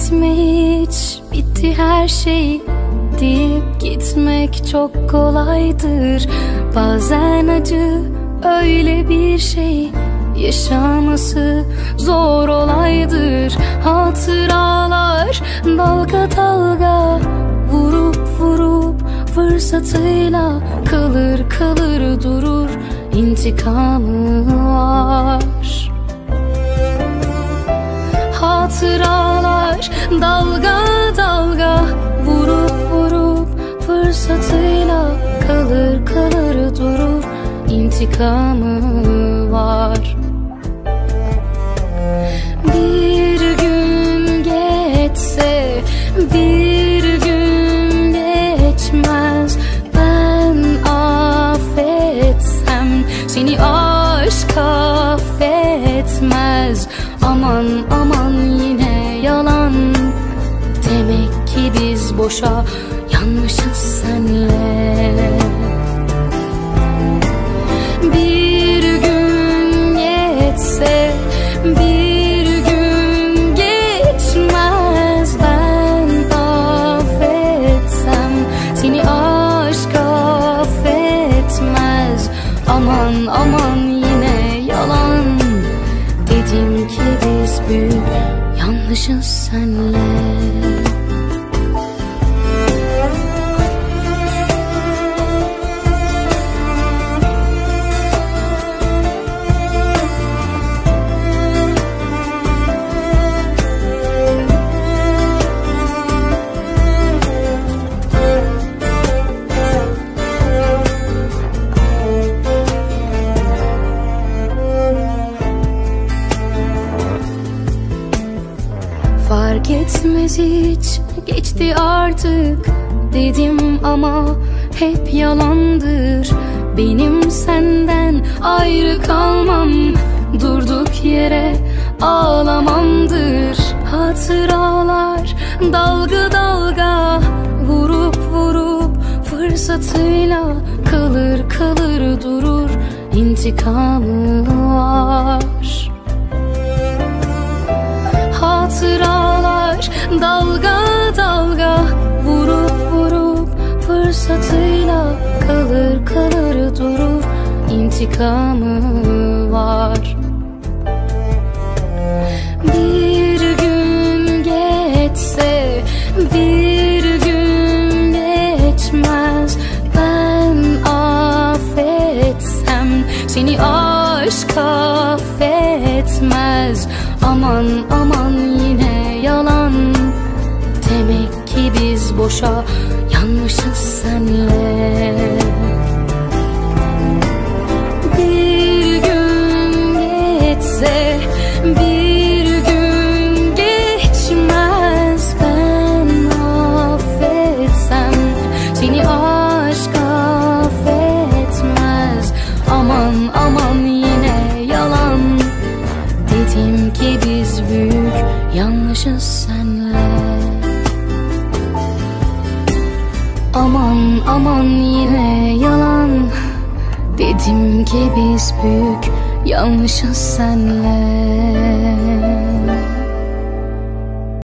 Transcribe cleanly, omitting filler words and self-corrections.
etme hiç, bitti her şey deyip gitmek çok kolaydır. Bazen acı öyle bir şey, yaşaması zor olaydır. Hatıralar dalga dalga, vurup vurup fırsatıyla kalır kalır durur. İntikamı var. Hatıralar dalga dalga, vurup vurup fırsatıyla kalır kalır durur. İntikamı var. Bir gün geçse, bir gün geçmez, ben affetsem seni aşk affetmez. Aman aman yine yalan, demek ki biz boşa yanmışız senle. Bir gün geçse, bir gün geçmez, ben affetsem seni aşk affetmez. Aman aman yine yalan, dedim ki biz büyük yanlışız senle. Fark etmez hiç, geçti artık dedim ama hep yalandır. Benim senden ayrı kalmam, durduk yere ağlamamdır. Hatıralar dalga dalga, vurup vurup fırsatıyla kalır kalır durur. İntikamı var. Hatıralar dalga dalga, vurup vurup fırsatıyla kalır kalır durur. İntikamı var. Bir gün geçse, bir gün geçmez, ben affetsem seni aşk affetmez. Aman aman yine yalan, demek ki biz boşa yanmışız senle. Bir gün geçse, bir gün geçmez, ben affetsem seni aşk affetmez. Aman aman yine yalan, dedim ki biz büyük yanlışız senle. Aman aman yine yalan, dedim ki biz büyük yanlışız senle.